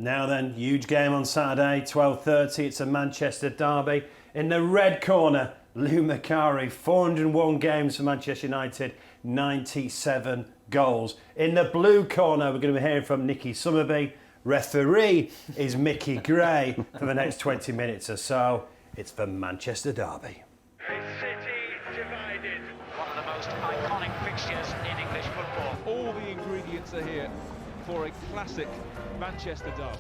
Now then, huge game on Saturday, 12:30. It's a Manchester derby. In the red corner, Lou Macari, 401 games for Manchester United, 97 goals. In the blue corner, we're going to be hearing from Nicky Summerby. Referee is Mickey Gray for the next 20 minutes or so. It's the Manchester derby. The city divided. One of the most iconic fixtures in English football. All the ingredients are here for a classic Manchester derby.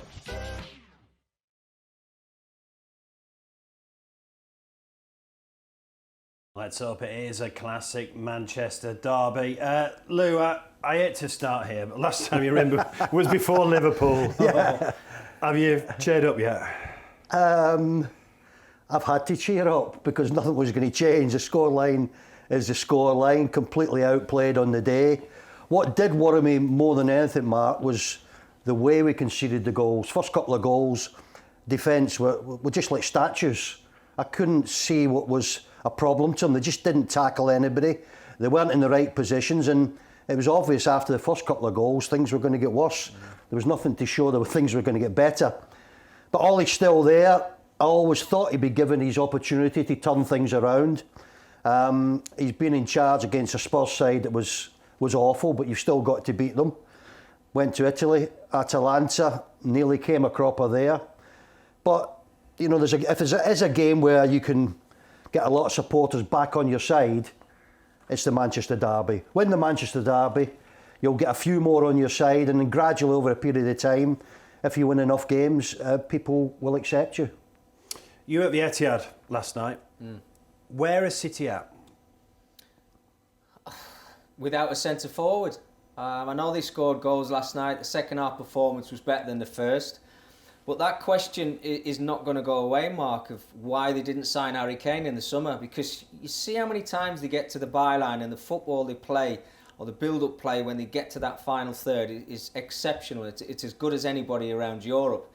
Let's hope it is a classic Manchester derby. Lou, I hate to start here, but last time you remember was before Liverpool. Yeah. Have you cheered up yet? I've had to cheer up because nothing was going to change. The scoreline is the scoreline, completely outplayed on the day. What did worry me more than anything, Mark, was the way we conceded the goals. First couple of goals, defence were just like statues. I couldn't see what was a problem to them. They just didn't tackle anybody. They weren't in the right positions, and it was obvious after the first couple of goals things were going to get worse. There was nothing to show that things were going to get better. But Ollie's still there. I always thought he'd be given his opportunity to turn things around. He's been in charge against a Spurs side that was awful, but you've still got to beat them. Went to Italy, Atalanta, nearly came a cropper there. But you know, if there is a game where you can get a lot of supporters back on your side, it's the Manchester derby. Win the Manchester derby, you'll get a few more on your side, and then gradually over a period of time, if you win enough games, people will accept you. You were at the Etihad last night. Where is City at? Without a centre forward. I know they scored goals last night. The second half performance was better than the first. But that question is not going to go away, Mark, of why they didn't sign Harry Kane in the summer. Because you see how many times they get to the byline, and the football they play, or the build-up play when they get to that final third is exceptional. It's as good as anybody around Europe.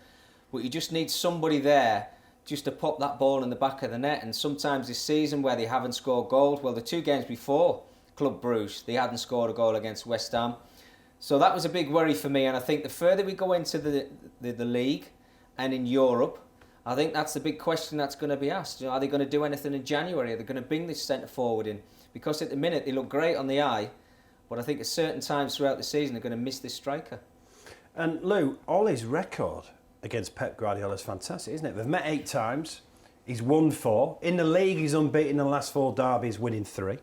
But you just need somebody there just to pop that ball in the back of the net. And sometimes this season where they haven't scored goals, well, the 2 games before Club Brugge, they hadn't scored a goal against West Ham. So that was a big worry for me. And I think the further we go into the league and in Europe, I think that's the big question that's going to be asked. You know, are they going to do anything in January? Are they going to bring this centre forward in? Because at the minute they look great on the eye, but I think at certain times throughout the season they're going to miss this striker. And Lou, Ollie's record against Pep Guardiola is fantastic, isn't it? They've met 8 times. He's won 4. In the league, he's unbeaten in the last 4 derbies, winning 3.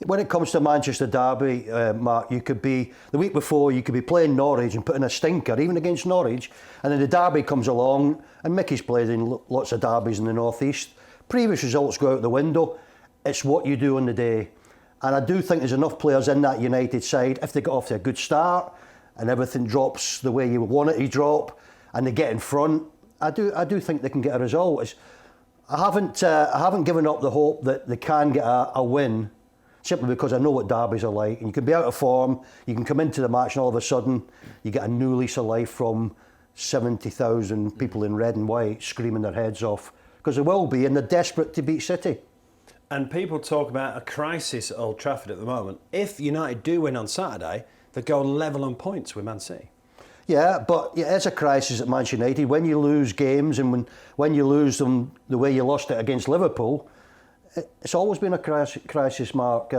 When it comes to Manchester derby, Mark, you could be, the week before, you could be playing Norwich and putting a stinker, even against Norwich, and then the derby comes along, and Mickey's played in lots of derbies in the North East. Previous results go out the window. It's what you do on the day. And I do think there's enough players in that United side, if they get off to a good start, and everything drops the way you want it to drop, and they get in front, I do think they can get a result. I haven't given up the hope that they can get a win, simply because I know what derbies are like. And you can be out of form, you can come into the match and all of a sudden you get a new lease of life from 70,000 people in red and white screaming their heads off. Because there will be, and they're desperate to beat City. And people talk about a crisis at Old Trafford at the moment. If United do win on Saturday, they go level on points with Man City. Yeah, but it's a crisis at Manchester United. When you lose games and when you lose them the way you lost it against Liverpool, it's always been a crisis, Mark.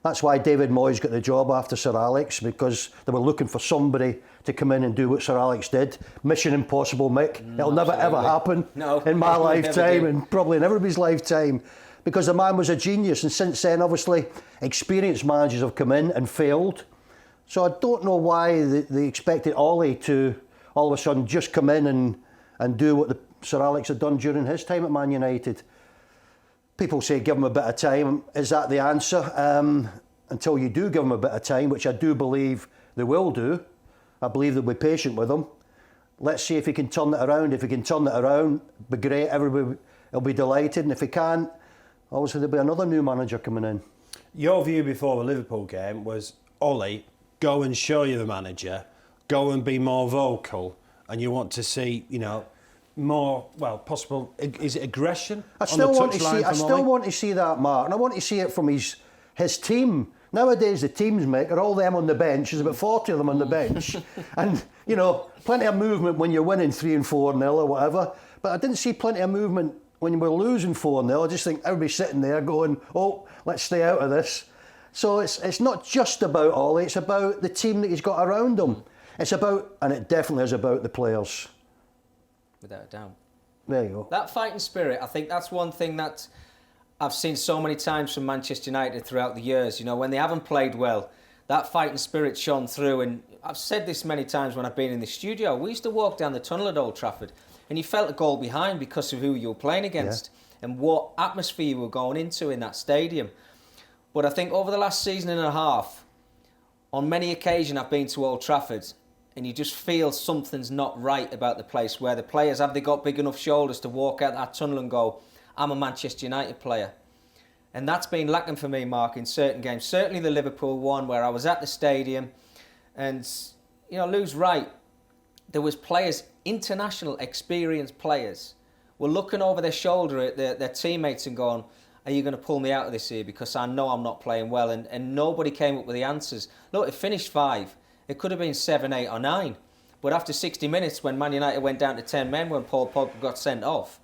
That's why David Moyes got the job after Sir Alex, because they were looking for somebody to come in and do what Sir Alex did. Mission impossible, Mick. It'll never ever happen in my lifetime, and probably in everybody's lifetime, because the man was a genius. And since then, obviously, experienced managers have come in and failed. So I don't know why they expected Ollie to all of a sudden just come in and do what Sir Alex had done during his time at Man United. People say give him a bit of time. Is that the answer? Until you do give him a bit of time, which I do believe they will do. I believe they'll be patient with him. Let's see if he can turn it around. If he can turn it around, it'll be great. Everybody will be delighted. And if he can't, obviously there'll be another new manager coming in. Your view before the Liverpool game was, Ollie, go and show you the manager, go and be more vocal, and you want to see, you know, more, well, possible, is it aggression? I still want to see that, Mark, and I want to see it from his team. Nowadays, the teams make are all them on the bench. There's about 40 of them on the bench. And, you know, plenty of movement when you're winning 3 and 4-0 or whatever. But I didn't see plenty of movement when you were losing 4-0. I just think everybody's sitting there going, oh, let's stay out of this. So it's not just about Ollie, it's about the team that he's got around him. It's about, and it definitely is about the players. Without a doubt. There you go. That fighting spirit, I think that's one thing that I've seen so many times from Manchester United throughout the years. You know, when they haven't played well, that fighting spirit shone through. And I've said this many times when I've been in the studio. We used to walk down the tunnel at Old Trafford and you felt a goal behind because of who you were playing against and what atmosphere you were going into in that stadium. But I think over the last season and a half, on many occasions I've been to Old Trafford and you just feel something's not right about the place, where the players, have they got big enough shoulders to walk out that tunnel and go, I'm a Manchester United player? And that's been lacking for me, Mark, in certain games. Certainly the Liverpool one, where I was at the stadium and, you know, Lou's right. There was players, international experienced players, were looking over their shoulder at their teammates and going, are you going to pull me out of this here because I know I'm not playing well? And nobody came up with the answers. Look, it finished 5. It could have been 7, 8 or 9. But after 60 minutes, when Man United went down to 10 men, when Paul Pogba got sent off,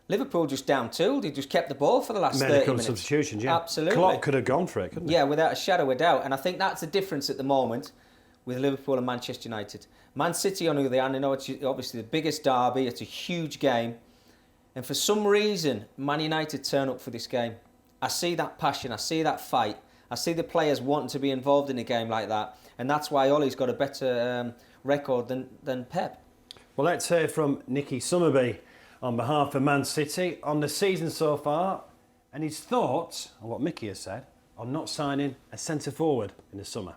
Liverpool just down-tooled. He just kept the ball for the last 30 minutes. Medical substitutions, yeah. Absolutely. Klopp could have gone for it, couldn't he? Yeah, without a shadow of a doubt. And I think that's the difference at the moment with Liverpool and Manchester United. Man City, on the other hand, I know it's obviously the biggest derby. It's a huge game. And for some reason, Man United turn up for this game. I see that passion. I see that fight. I see the players wanting to be involved in a game like that. And that's why Ollie's got a better record than Pep. Well, let's hear from Nicky Summerby on behalf of Man City on the season so far and his thoughts on what Mickey has said on not signing a centre-forward in the summer.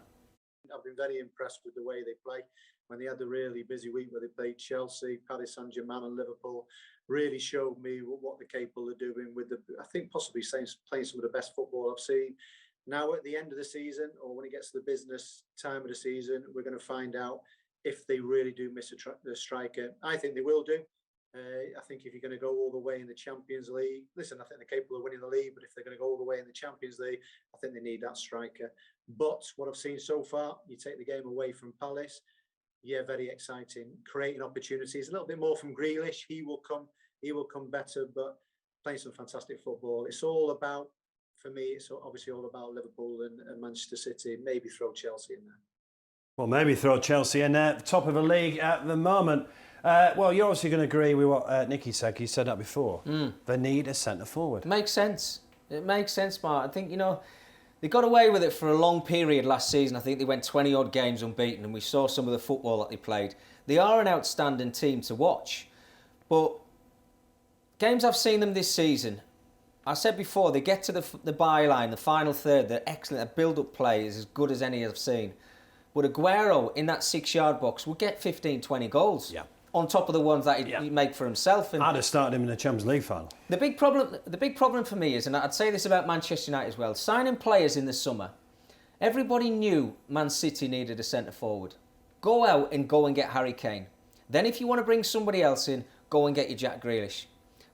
I've been very impressed with the way they play. When they had the really busy week where they played Chelsea, Paris Saint-Germain and Liverpool, really showed me what they're capable of doing with I think possibly playing some of the best football I've seen. Now at the end of the season, or when it gets to the business time of the season, we're going to find out if they really do miss a striker. I think they will do. I think if you're going to go all the way in the Champions League, listen, I think they're capable of winning the league, but if they're going to go all the way in the Champions League, I think they need that striker. But what I've seen so far, you take the game away from Palace, yeah, very exciting, creating opportunities. A little bit more from Grealish. He will come better, but playing some fantastic football. It's all about, for me, it's obviously all about Liverpool and Manchester City. Maybe throw Chelsea in there. Well, maybe throw Chelsea in there, top of the league at the moment. Well, you're obviously going to agree with what Nicky said. You said that before. They need a centre-forward. It makes sense. It makes sense, Mark. I think, you know, they got away with it for a long period last season. I think they went 20-odd games unbeaten, and we saw some of the football that they played. They are an outstanding team to watch. But games I've seen them this season, I said before, they get to the byline, the final third, they're excellent. Their build-up play is as good as any I've seen. But Aguero, in that 6-yard box, will get 15, 20 goals. Yeah. On top of the ones that he'd make for himself. And I'd have started him in the Champions League final. the big problem for me is, and I'd say this about Manchester United as well, signing players in the summer. Everybody knew Man City needed a centre-forward. Go out and go and get Harry Kane. Then if you want to bring somebody else in, go and get your Jack Grealish.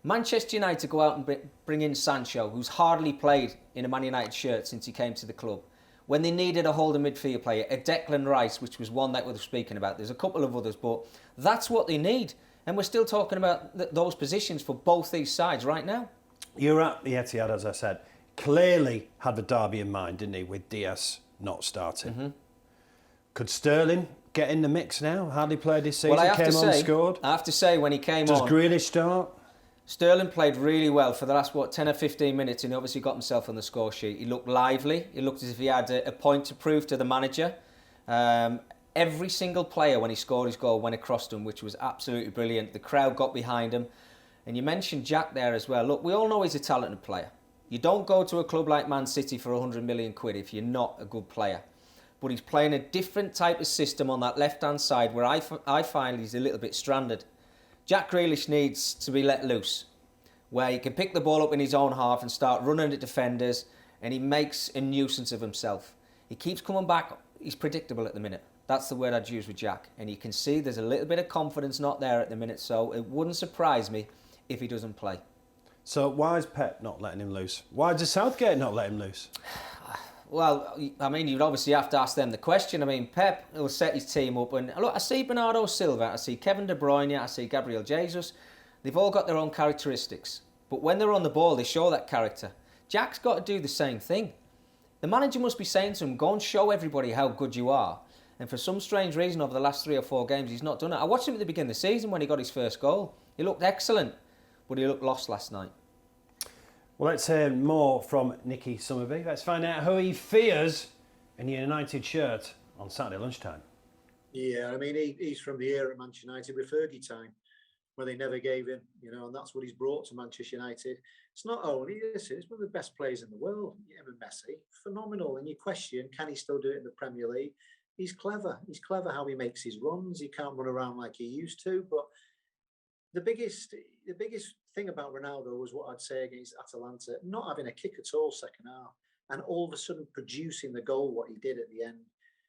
Manchester United go out and bring in Sancho, who's hardly played in a Man United shirt since he came to the club. When they needed a holding midfield player, a Declan Rice, which was one that we were speaking about. There's a couple of others, but that's what they need. And we're still talking about those positions for both these sides right now. You're at the Etihad, as I said. Clearly had the derby in mind, didn't he, with Diaz not starting. Could Sterling get in the mix now? Hardly played this season, scored. I have to say, when he came Does on... Does Grealish start? Sterling played really well for the last, 10 or 15 minutes, and he obviously got himself on the score sheet. He looked lively. He looked as if he had a point to prove to the manager. Every single player, when he scored his goal, went across to him, which was absolutely brilliant. The crowd got behind him. And you mentioned Jack there as well. Look, we all know he's a talented player. You don't go to a club like Man City for 100 million quid if you're not a good player. But he's playing a different type of system on that left-hand side where I find he's a little bit stranded. Jack Grealish needs to be let loose, where he can pick the ball up in his own half and start running at defenders, and he makes a nuisance of himself. He keeps coming back. He's predictable at the minute. That's the word I'd use with Jack. And you can see there's a little bit of confidence not there at the minute, so it wouldn't surprise me if he doesn't play. So why is Pep not letting him loose? Why does Southgate not let him loose? Well, I mean, you'd obviously have to ask them the question. I mean, Pep will set his team up, and look, I see Bernardo Silva, I see Kevin De Bruyne, I see Gabriel Jesus. They've all got their own characteristics, but when they're on the ball, they show that character. Jack's got to do the same thing. The manager must be saying to him, go and show everybody how good you are. And for some strange reason, over the last 3 or 4 games, he's not done it. I watched him at the beginning of the season when he got his first goal. He looked excellent, but he looked lost last night. Well, let's hear more from Nicky Summerby. Let's find out who he fears in the United shirt on Saturday lunchtime. Yeah, I mean, he's from the era at Manchester United with Fergie time, where they never gave in, and that's what he's brought to Manchester United. It's not only this, it's one of the best players in the world. Him and Messi, phenomenal. And you question, can he still do it in the Premier League? He's clever. He's clever how he makes his runs. He can't run around like he used to. But the biggest thing about Ronaldo was what I'd say against Atalanta, not having a kick at all second half, and all of a sudden producing the goal, what he did at the end.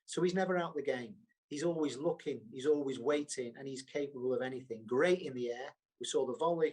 So he's never out the game. He's always looking, he's always waiting, and he's capable of anything. Great in the air. We saw the volley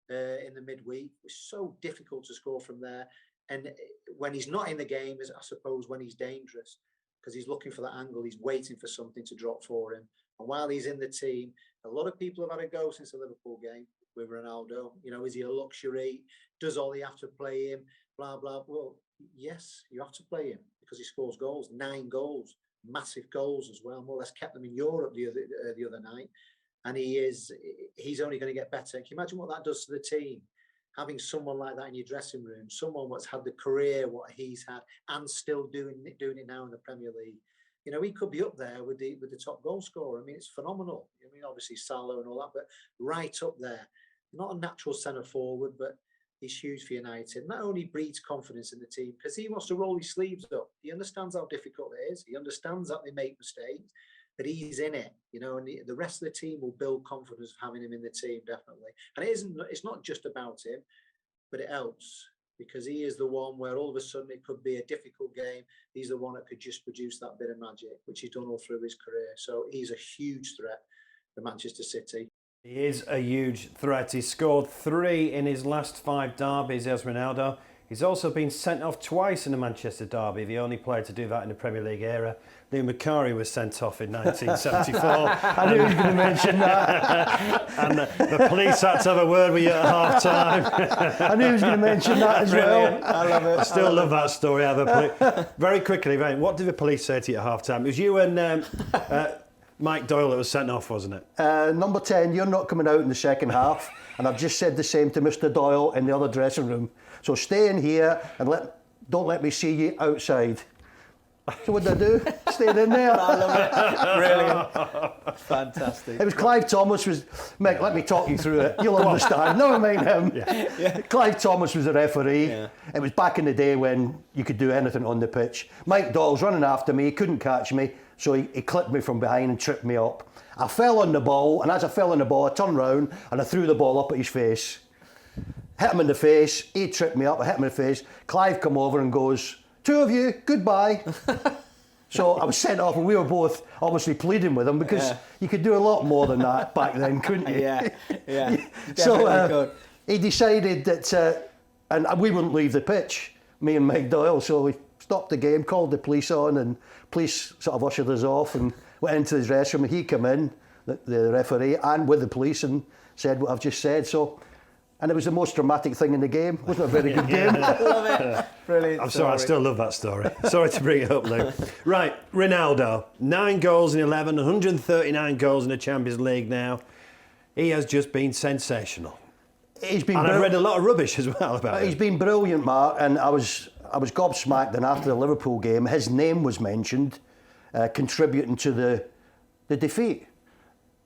in the midweek. It was so difficult to score from there. And when he's not in the game, is I suppose when he's dangerous, because he's looking for that angle, he's waiting for something to drop for him. And while he's in the team, a lot of people have had a go since the Liverpool game with Ronaldo. Is he a luxury? Does Ollie have to play him? Blah, blah. Well, yes, you have to play him because he scores goals, 9 goals, massive goals as well. More or less kept them in Europe the other night. And he's only going to get better. Can you imagine what that does to the team? Having someone like that in your dressing room, someone that's had the career what he's had and still doing it now in the Premier League. He could be up there with the top goal scorer. I mean, it's phenomenal. I mean, obviously Salah and all that, but right up there. Not a natural centre forward, but he's huge for United. Not only breeds confidence in the team because he wants to roll his sleeves up. He understands how difficult it is. He understands that they make mistakes, but he's in it, and the rest of the team will build confidence of having him in the team, definitely. And it's not just about him, but it helps because he is the one where all of a sudden it could be a difficult game. He's the one that could just produce that bit of magic, which he's done all through his career. So he's a huge threat for Manchester City. He is a huge threat. He's scored 3 in his last 5 derbies as Ronaldo. He's also been sent off twice in a Manchester derby, the only player to do that in the Premier League era. Lou Macari was sent off in 1974. I knew he was going to mention that. And the police had to have a word with you at half time. I knew he was going to mention that as well. I love it. I still love that story. Very quickly, what did the police say to you at half time? It was you and Mike Doyle that was sent off, wasn't it? Number 10, you're not coming out in the second half. And I've just said the same to Mr. Doyle in the other dressing room. So stay in here and don't let me see you outside. So what did I do? Stayed in there. I love it. Brilliant. Fantastic. It was Clive Thomas Mick, let me talk you through it. You'll understand. Never mind him. Yeah. Clive Thomas was the referee. Yeah. It was back in the day when you could do anything on the pitch. Mike Doyle's running after me, he couldn't catch me, so he clipped me from behind and tripped me up. I fell on the ball, and as I fell on the ball, I turned round and I threw the ball up at his face. Hit him in the face, he tripped me up, I hit him in the face. Clive come over and goes, 2 of you, goodbye. So I was sent off and we were both obviously pleading with him because you could do a lot more than that back then, couldn't you? Yeah, So could. He decided that, and we wouldn't leave the pitch, me and Mike Doyle, so we stopped the game, called the police on, and police sort of ushered us off and went into his dressing room. He came in, the referee, and with the police and said what I've just said. And it was the most dramatic thing in the game. It wasn't a very good game. I love it. Brilliant. I'm sorry, I still love that story. Sorry to bring it up, Lou. Right, Ronaldo, 9 goals in 11, 139 goals in the Champions League now. He has just been sensational. He's been I've read a lot of rubbish as well about him. He's been brilliant, Mark, and I was gobsmacked. And after the Liverpool game, his name was mentioned, contributing to the defeat.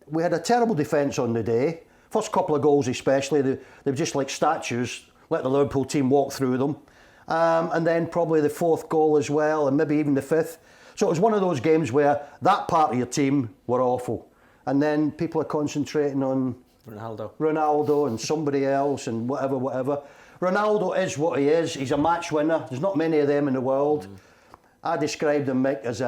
We had a terrible defence on the day. First couple of goals especially, they were just like statues, let the Liverpool team walk through them. And then probably the 4th goal as well, and maybe even the 5th. So it was one of those games where that part of your team were awful. And then people are concentrating on Ronaldo and somebody else and whatever. Ronaldo is what he is. He's a match winner. There's not many of them in the world. I described him, Mick, as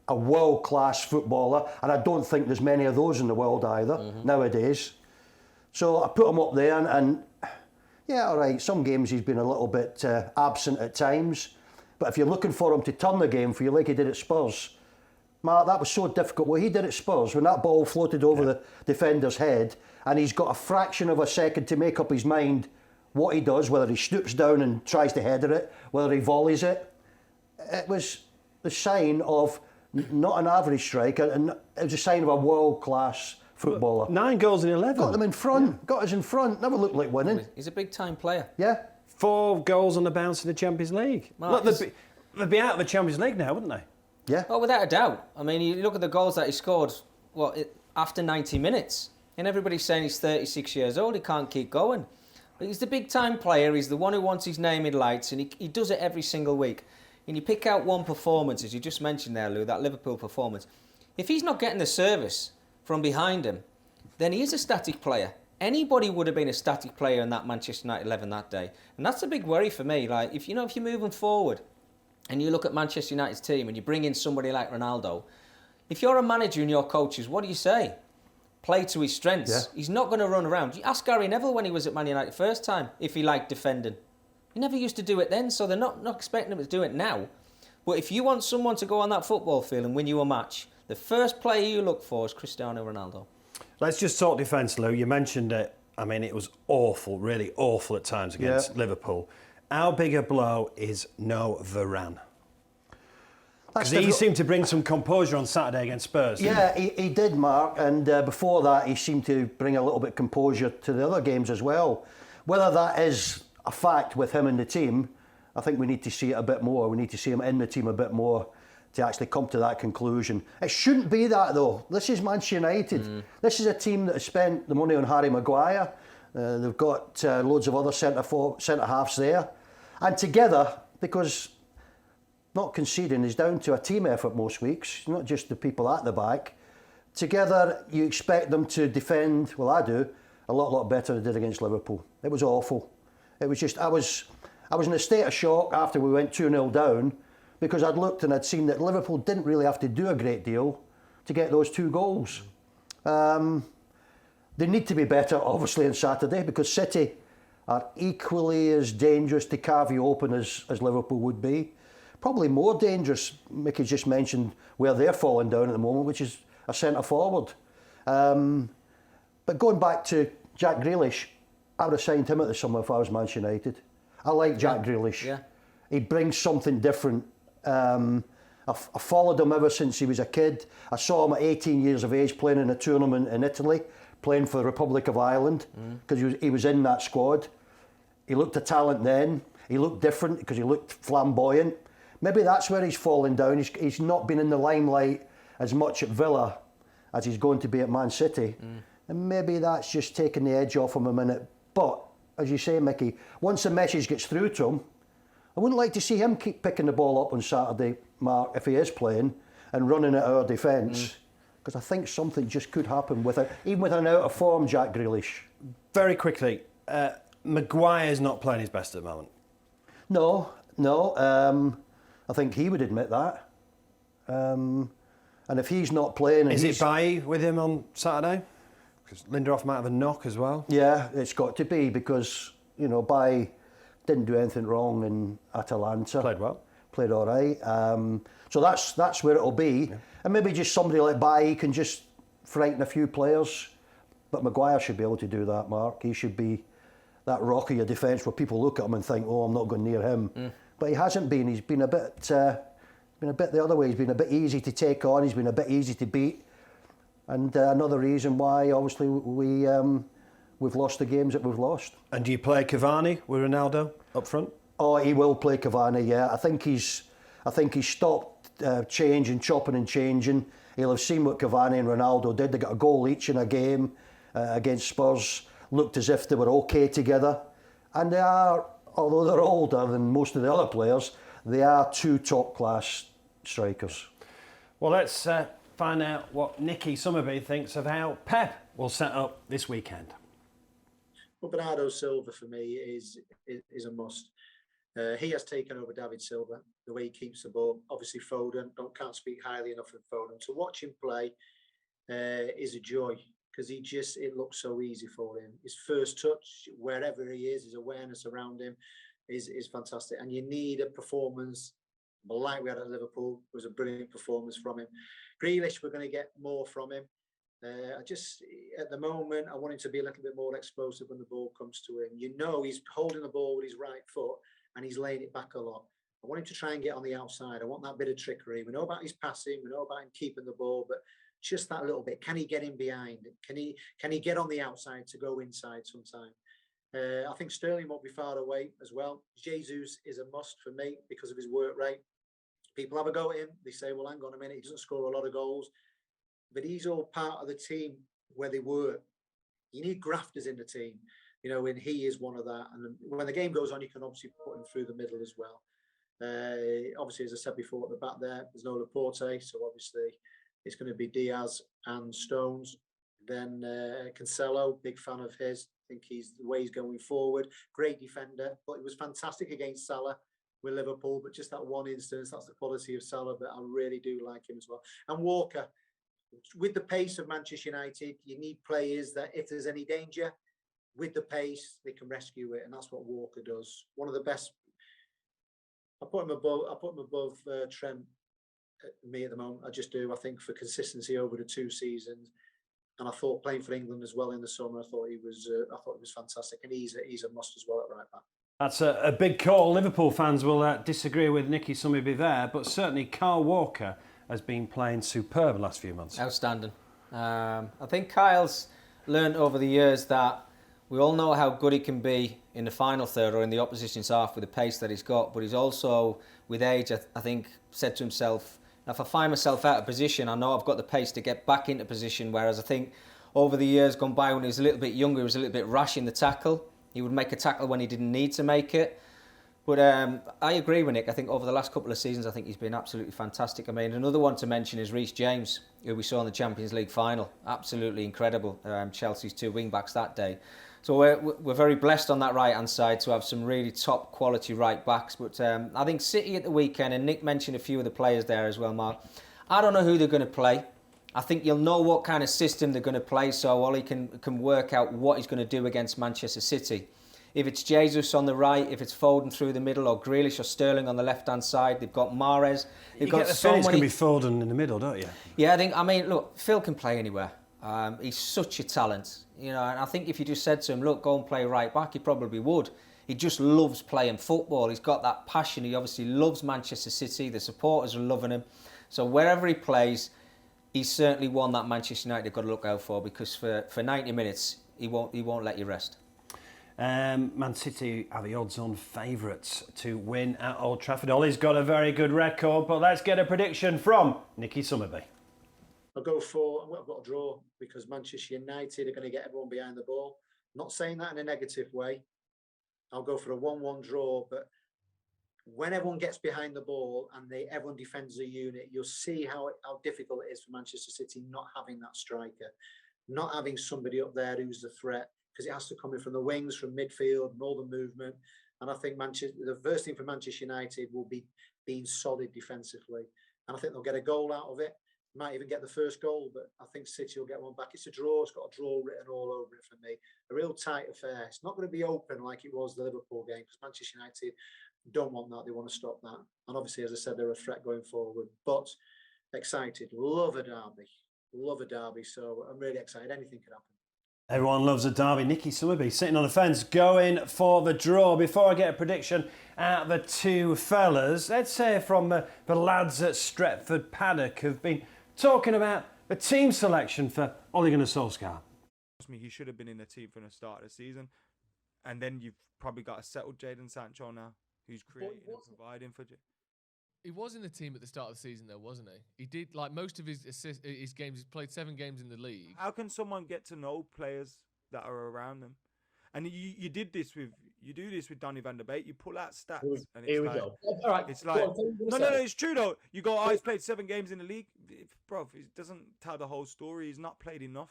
a world-class footballer, and I don't think there's many of those in the world either nowadays. So I put him up there, and yeah, all right, some games he's been a little bit absent at times, But if you're looking for him to turn the game for you like he did at Spurs, Mark, that was so difficult. What he did at Spurs, when that ball floated over the defender's head, and he's got a fraction of a second to make up his mind what he does, whether he stoops down and tries to header it, whether he volleys it. It was the sign of not an average striker, and it was a sign of a world-class footballer. 9 goals in 11. Got them in front, got us in front, never looked like winning. He's a big-time player. Yeah. 4 goals on the bounce in the Champions League. Mark, Look, they'd be out of the Champions League now, wouldn't they? Yeah. Oh, without a doubt. I mean, you look at the goals that he scored, after 90 minutes. And everybody's saying he's 36 years old, he can't keep going. But he's the big-time player, he's the one who wants his name in lights, and he does it every single week. And you pick out one performance, as you just mentioned there, Lou, that Liverpool performance. If he's not getting the service from behind him, then he is a static player. Anybody would have been a static player in that Manchester United 11 that day. And that's a big worry for me. Like, if you're moving forward, and you look at Manchester United's team and you bring in somebody like Ronaldo, if you're a manager and your coaches, what do you say? Play to his strengths. Yeah. He's not going to run around. You ask Gary Neville when he was at Man United first time if he liked defending. He never used to do it then, so they're not expecting him to do it now. But if you want someone to go on that football field and win you a match, the first player you look for is Cristiano Ronaldo. Let's just talk defence, Lou. You mentioned it. I mean, it was awful, really awful at times against Liverpool. How big a blow is no Varane? Because he seemed to bring some composure on Saturday against Spurs. Yeah, he did, Mark, and before that he seemed to bring a little bit of composure to the other games as well. Whether that is a fact with him in the team, I think we need to see it a bit more. We need to see him in the team a bit more to actually come to that conclusion. It shouldn't be that, though. This is Manchester United. This is a team that has spent the money on Harry Maguire. They've got loads of other centre-halves there. And together, because not conceding is down to a team effort most weeks, not just the people at the back. Together, you expect them to defend, well, I do, a lot better than they did against Liverpool. It was awful. It was just, I was in a state of shock after we went 2-0 down, because I'd looked and I'd seen that Liverpool didn't really have to do a great deal to get those 2 goals. They need to be better, obviously, on Saturday, because City are equally as dangerous to carve you open as Liverpool would be. Probably more dangerous. Mickey just mentioned where they're falling down at the moment, which is a centre forward. But going back to Jack Grealish, I would have signed him at the summer if I was Manchester United. I like Jack Grealish. Yeah. He brings something different. I followed him ever since he was a kid. I saw him at 18 years of age playing in a tournament in Italy, playing for the Republic of Ireland, because he was in that squad. He looked a talent then. He looked different because he looked flamboyant. Maybe that's where he's fallen down. He's not been in the limelight as much at Villa as he's going to be at Man City. And maybe that's just taking the edge off him a minute. But, as you say, Mickey, once the message gets through to him, I wouldn't like to see him keep picking the ball up on Saturday, Mark, if he is playing, and running at our defence. Because I think something just could happen even with an out-of-form Jack Grealish. Very quickly, Maguire's not playing his best at the moment. No. I think he would admit that. And if he's not playing... Is it Bailly with him on Saturday? Because Lindelof might have a knock as well. Yeah, it's got to be, because, Bailly didn't do anything wrong in Atalanta. Played well. Played all right. So that's where it'll be. Yeah. And maybe just somebody like Bailly can just frighten a few players. But Maguire should be able to do that, Mark. He should be that rock of your defence where people look at him and think, oh, I'm not going near him. But he hasn't been. He's been a bit the other way. He's been a bit easy to take on. He's been a bit easy to beat. And another reason why, obviously, we've lost the games that we've lost. And do you play Cavani with Ronaldo up front? Oh, he will play Cavani. Yeah, I think he's stopped chopping and changing. He'll have seen what Cavani and Ronaldo did. They got a goal each in a game against Spurs. Looked as if they were okay together, and they are. Although they're older than most of the other players, they are 2 top-class strikers. Well, let's find out what Nicky Summerby thinks of how Pep will set up this weekend. Well, Bernardo Silva for me is a must. He has taken over David Silva, the way he keeps the ball. Obviously, Foden, can't speak highly enough of Foden. To watch him play is a joy, because it looks so easy for him. His first touch, wherever he is, his awareness around him is fantastic. And you need a performance like we had at Liverpool. It was a brilliant performance from him. Grealish, we're going to get more from him. At the moment, I want him to be a little bit more explosive when the ball comes to him. You know, he's holding the ball with his right foot and he's laying it back a lot. I want him to try and get on the outside. I want that bit of trickery. We know about his passing. We know about him keeping the ball, but just that little bit. Can he get in behind? Can he get on the outside to go inside sometime? I think Sterling won't be far away as well. Jesus is a must for me because of his work rate. People have a go at him. They say, well, hang on a minute, he doesn't score a lot of goals. But he's all part of the team where they work. You need grafters in the team, you know, and he is one of that. And when the game goes on, you can obviously put him through the middle as well. Obviously, as I said before, at the back there's no Laporte, so obviously it's going to be Diaz and Stones. Then Cancelo, big fan of his. I think he's the way he's going forward. Great defender, but it was fantastic against Salah with Liverpool. But just that one instance, that's the quality of Salah. But I really do like him as well. And Walker, with the pace of Manchester United, you need players that if there's any danger, with the pace, they can rescue it, and that's what Walker does. One of the best. I put him above Trent. Me at the moment, I just do. I think for consistency over the 2 seasons. And I thought playing for England as well in the summer, I thought he was fantastic, and he's a must as well at right back. That's a big call. Liverpool fans will disagree with Nicky Summerby there, but certainly Kyle Walker has been playing superb the last few months. Outstanding. I think Kyle's learned over the years that we all know how good he can be in the final third or in the opposition's half with the pace that he's got, but he's also, with age, I think, said to himself, if I find myself out of position, I know I've got the pace to get back into position, whereas I think over the years gone by when he was a little bit younger, he was a little bit rash in the tackle. He would make a tackle when he didn't need to make it. But I agree with Nick. I think over the last couple of seasons, I think he's been absolutely fantastic. I mean, another one to mention is Reece James, who we saw in the Champions League final. Absolutely incredible. Chelsea's 2 wing-backs that day. So we're very blessed on that right-hand side to have some really top quality right-backs. But I think City at the weekend, and Nick mentioned a few of the players there as well, Mark. I don't know who they're going to play. I think you'll know what kind of system they're going to play, so Ollie can work out what he's going to do against Manchester City. If it's Jesus on the right, if it's Foden through the middle, or Grealish or Sterling on the left-hand side, they've got Mahrez. You get the feeling it's going to be Foden in the middle, don't you? Yeah, I mean, look, Phil can play anywhere. He's such a talent, you know, and I think if you just said to him, look, go and play right back, he probably would. He just loves playing football. He's got that passion. He obviously loves Manchester City. The supporters are loving him. So wherever he plays, he's certainly one that Manchester United have got to look out for, because for 90 minutes, he won't let you rest. Man City are the odds-on favourites to win at Old Trafford. Ollie's got a very good record, but let's get a prediction from Nicky Summerby. I've got a draw, because Manchester United are going to get everyone behind the ball. Not saying that in a negative way. I'll go for a 1-1 draw, but when everyone gets behind the ball and everyone defends a unit, you'll see how difficult it is for Manchester City not having that striker, not having somebody up there who's the threat, because it has to come in from the wings, from midfield, and all the movement. And I think the first thing for Manchester United will be being solid defensively. And I think they'll get a goal out of it. Might even get the first goal, but I think City will get one back. It's a draw. It's got a draw written all over it for me. A real tight affair. It's not going to be open like it was the Liverpool game, because Manchester United don't want that. They want to stop that. And obviously, as I said, they're a threat going forward. But excited. Love a derby. Love a derby. So I'm really excited. Anything could happen. Everyone loves a derby. Nicky Summerby sitting on the fence, going for the draw. Before I get a prediction out the two fellas, let's hear from the lads at Stretford Paddock who've been talking about the team selection for Ole Gunnar Solskjaer. He should have been in the team from the start of the season. And then you've probably got a settled Jadon Sancho now, who's creating and providing for you. He was in the team at the start of the season, though, wasn't he? He did, like, most of his games. He's played 7 games in the league. How can someone get to know players that are around them? And you do this with Donny van der Beek. You pull out stats, and it's go. All right, it's like no, it's true though. You go, he's played 7 games in the league, bro. It doesn't tell the whole story. He's not played enough.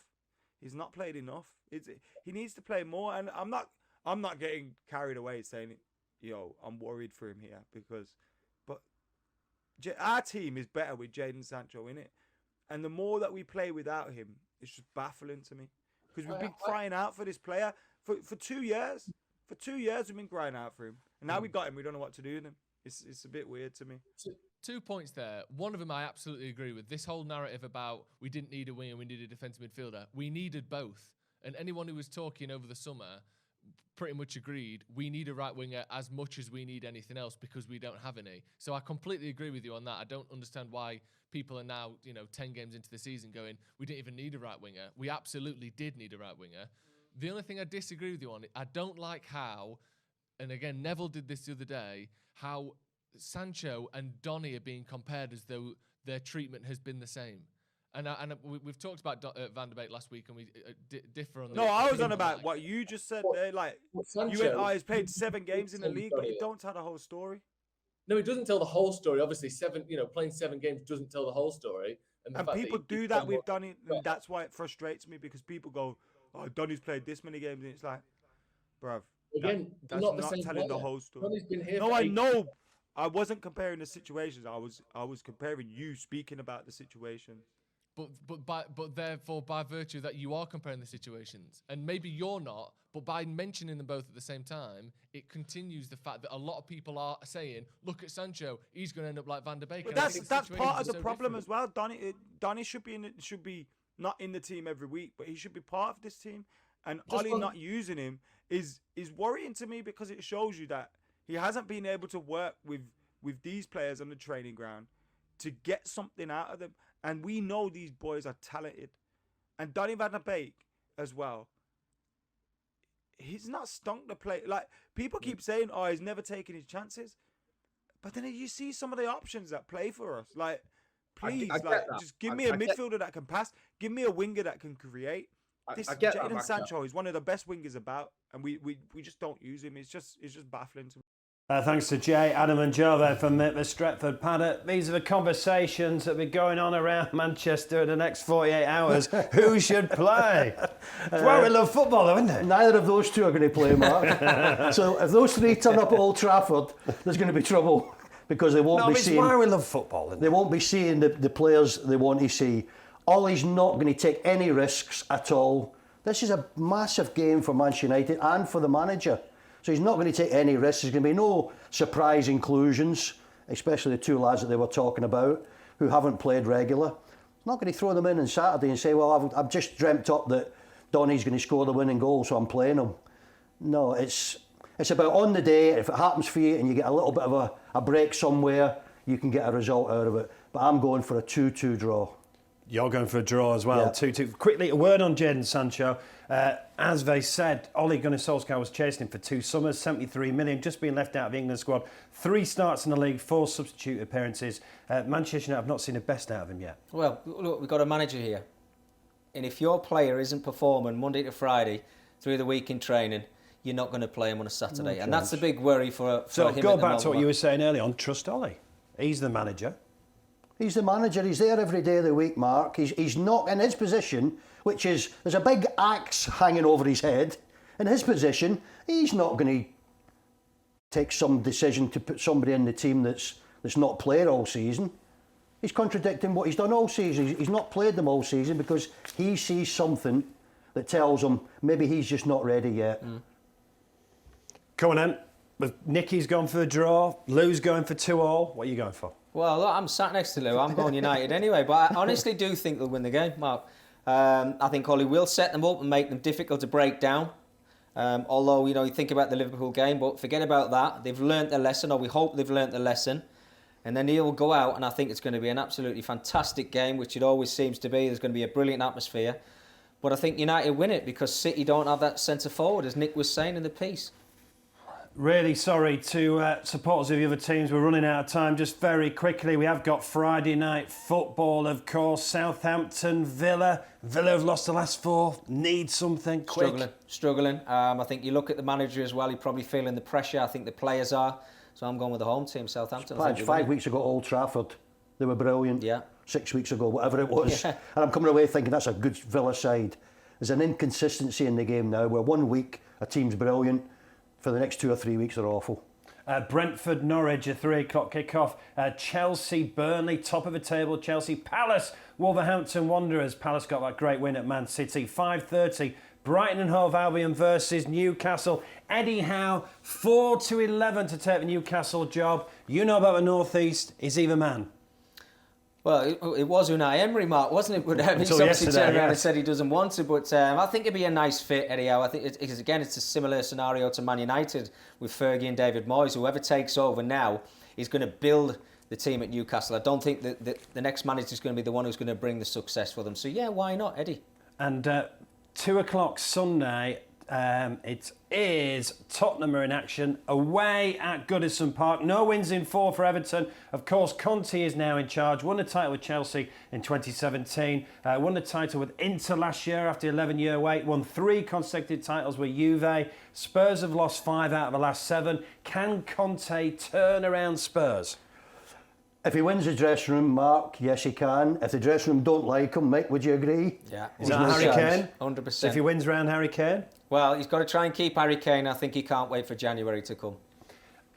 He needs to play more. And I'm not getting carried away saying, I'm worried for him here, because. Our team is better with Jadon Sancho in it, and the more that we play without him, it's just baffling to me, because we've been crying out for this player for 2 years. For 2 years, we've been crying out for him, and now we got him. We don't know what to do with him. It's a bit weird to me. 2 points there. One of them I absolutely agree with. This whole narrative about we didn't need a winger, we needed a defensive midfielder. We needed both. And anyone who was talking over the summer pretty much agreed we need a right winger as much as we need anything else because we don't have any. So I completely agree with you on that. I don't understand why people are now, 10 games into the season going, we didn't even need a right winger. We absolutely did need a right winger. The only thing I disagree with you on, I don't like how, and again, Neville did this the other day, how Sancho and Donny are being compared as though their treatment has been the same. And we've talked about Van de Beek last week, and we differ on. No, I was on about what you just said there. Like you went, he's played 7 games in the league, but you don't tell the whole story. No, it doesn't tell the whole story. Obviously, playing 7 games doesn't tell the whole story. And people do that with Donny, and that's why it frustrates me because people go, "Oh, Donny's played this many games," and it's like, bruv, again, that's not telling the whole story. Donny's been here. No, I know. I wasn't comparing the situations. I was comparing you speaking about the situation. But therefore, by virtue that you are comparing the situations, and maybe you're not, but by mentioning them both at the same time, it continues the fact that a lot of people are saying, "Look at Sancho, he's going to end up like Van de Beek." But that's part of the problem as well. Donny should be not in the team every week, but he should be part of this team. And Ollie not using him is worrying to me because it shows you that he hasn't been able to work with these players on the training ground to get something out of them. And we know these boys are talented. And Donny Van de Beek as well. He's not stunk to play. Like, people keep saying, oh, he's never taken his chances. But then you see some of the options that play for us. Like, please, just give me a midfielder that can pass. Give me a winger that can create. This Jadon Sancho is one of the best wingers about. And we just don't use him. It's just baffling to me. Thanks to Jay, Adam and Joe there from the Stretford Paddock. These are the conversations that will be going on around Manchester in the next 48 hours. Who should play? It's why we love football, though, isn't it? Neither of those two are going to play, Mark. So if those 3 turn up at Old Trafford, there's going to be trouble because they won't be seeing... It's why we love football, isn't it? They won't be seeing the players they want to see. Ollie's not going to take any risks at all. This is a massive game for Manchester United and for the manager. So he's not going to take any risks. There's going to be no surprise inclusions, especially the 2 lads that they were talking about who haven't played regular. He's not going to throw them in on Saturday and say, well, I've just dreamt up that Donny's going to score the winning goal, so I'm playing him. No, it's about on the day. If it happens for you and you get a little bit of a break somewhere, you can get a result out of it. But I'm going for a 2-2 draw. You're going for a draw as well, 2-2. Quickly, a word on Jadon Sancho. As they said, Ole Gunnar Solskjaer was chasing him for 2 summers, 73 million, just being left out of the England squad. 3 starts in the league, 4 substitute appearances. Manchester United have not seen the best out of him yet. Well, look, we've got a manager here. And if your player isn't performing Monday to Friday through the week in training, you're not going to play him on a Saturday. And that's the big worry for him. So go back to what you were saying earlier on, trust Ole. He's the manager. He's the manager. He's there every day of the week, Mark. He's not in his position, which is there's a big axe hanging over his head. In his position, he's not going to take some decision to put somebody in the team that's not played all season. He's contradicting what he's done all season. He's not played them all season because he sees something that tells him maybe he's just not ready yet. Coming in, Nicky's gone for the draw. Lou's going for 2-2. What are you going for? Well, look, I'm sat next to Lou. I'm going United anyway, but I honestly do think they'll win the game, Mark. I think Ollie will set them up and make them difficult to break down. Although, you think about the Liverpool game, but forget about that. They've learnt their lesson, or we hope they've learnt their lesson. And then he'll go out, and I think it's going to be an absolutely fantastic game, which it always seems to be. There's going to be a brilliant atmosphere. But I think United win it because City don't have that centre forward, as Nick was saying in the piece. Really sorry to supporters of the other teams. We're running out of time. Just very quickly, we have got Friday night football, of course. Southampton, Villa. Villa have lost the last 4. Need something quick. Struggling. I think you look at the manager as well. He's probably feeling the pressure. I think the players are. So I'm going with the home team, Southampton. 5 weeks ago, Old Trafford, they were brilliant. Yeah. 6 weeks ago, whatever it was. Yeah. And I'm coming away thinking that's a good Villa side. There's an inconsistency in the game now where 1 week a team's brilliant. For the next 2 or 3 weeks, they're awful. Brentford, Norwich, a 3 o'clock kickoff. Chelsea, Burnley, top of the table. Chelsea, Palace, Wolverhampton Wanderers. Palace got that great win at Man City. 5:30. Brighton and Hove Albion versus Newcastle. Eddie Howe, 4-11 to take the Newcastle job. You know about the North East. Is he the man? Well, it was Unai Emery, Mark, wasn't it? But he's obviously turned around and said he doesn't want to. But I think it'd be a nice fit, Eddie Howe. I think, it's a similar scenario to Man United with Fergie and David Moyes. Whoever takes over now is going to build the team at Newcastle. I don't think that the next manager is going to be the one who's going to bring the success for them. So, yeah, why not, Eddie? And 2 o'clock Sunday, it is Tottenham are in action away at Goodison Park. No wins in 4 for Everton. Of course, Conte is now in charge. Won the title with Chelsea in 2017. Won the title with Inter last year after 11-year wait. Won 3 consecutive titles with Juve. Spurs have lost 5 out of the last 7. Can Conte turn around Spurs? If he wins the dressing room, Mark, yes he can. If the dressing room don't like him, Mick, would you agree? Yeah. Is that Harry Kane? 100%. If he wins round Harry Kane? Well, he's got to try and keep Harry Kane. I think he can't wait for January to come.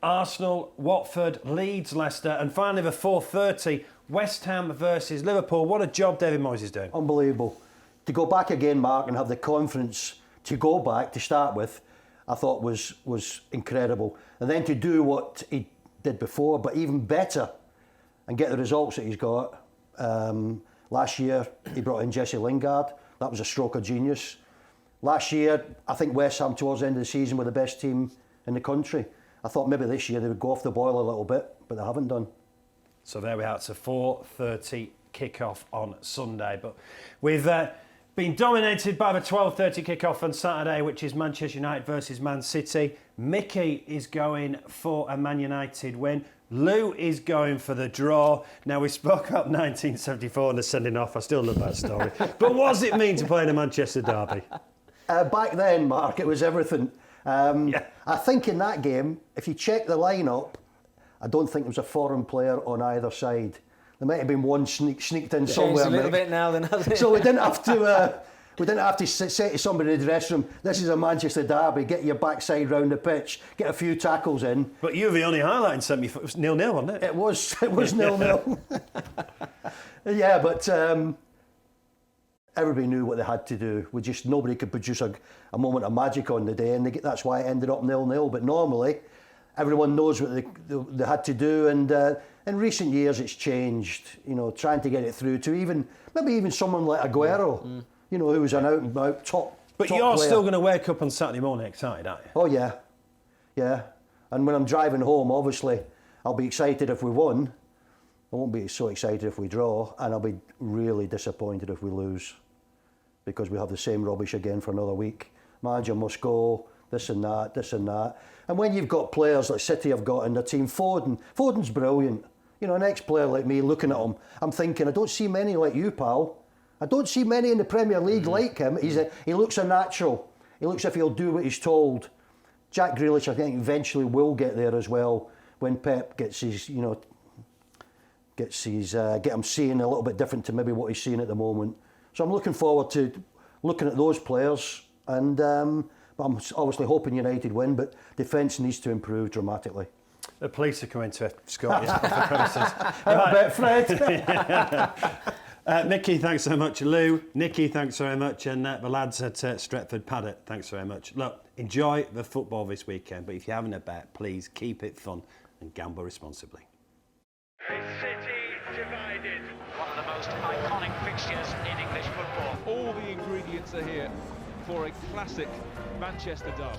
Arsenal, Watford, Leeds, Leicester, and finally the 4:30, West Ham versus Liverpool. What a job David Moyes is doing. Unbelievable. To go back again, Mark, and have the confidence to go back to start with, I thought was incredible. And then to do what he did before, but even better, and get the results that he's got. Last year, he brought in Jesse Lingard. That was a stroke of genius. Last year, I think West Ham towards the end of the season were the best team in the country. I thought maybe this year they would go off the boil a little bit, but they haven't done. So there we are. It's a 4:30 kickoff on Sunday. But we've been dominated by the 12:30 kickoff on Saturday, which is Manchester United versus Man City. Mickey is going for a Man United win. Lou is going for the draw. Now, we spoke up 1974 and the sending off. I still love that story. But what does it mean to play in a Manchester derby? Back then, Mark, it was everything. I think in that game, if you check the lineup, I don't think there was a foreign player on either side. There might have been one sneaked in somewhere. A little bit now, then, hasn't it? So we didn't have to. We didn't have to say to somebody in the dressing room, this is a Manchester derby, get your backside round the pitch, get a few tackles in. But you were the only highlight in semi. It was 0-0, wasn't it? It was 0-0. Yeah, but everybody knew what they had to do. Nobody could produce a moment of magic on the day, and that's why it ended up 0-0. But normally, everyone knows what they had to do, and in recent years it's changed. You know, trying to get it through to maybe even someone like Aguero. You know, who was an out-and-out top But you're player. still going to wake up on Saturday morning excited, aren't you? Oh, yeah. Yeah. And when I'm driving home, obviously, I'll be excited if we won. I won't be so excited if we draw. And I'll be really disappointed if we lose. Because we have the same rubbish again for another week. Manager must go, this and that, this and that. And when you've got players like City have got in their team, Foden's brilliant. You know, an ex-player like me looking at him, I'm thinking, I don't see many like you, pal. I don't see many in the Premier League like him. He looks a natural. He looks as if he'll do what he's told. Jack Grealish, I think, eventually will get there as well when Pep gets his, get him seeing a little bit different to maybe what he's seeing at the moment. So I'm looking forward to looking at those players, and but I'm obviously hoping United win, but defence needs to improve dramatically. The police are coming to escort you off the premises. I bet, Fred. Mickey, thanks so much. Lou, Nicky, thanks very much. And the lads at Stretford Paddock, thanks very much. Look, enjoy the football this weekend, but if you're having a bet, please keep it fun and gamble responsibly. The city divided. One of the most iconic fixtures in English football. All the ingredients are here for a classic Manchester derby.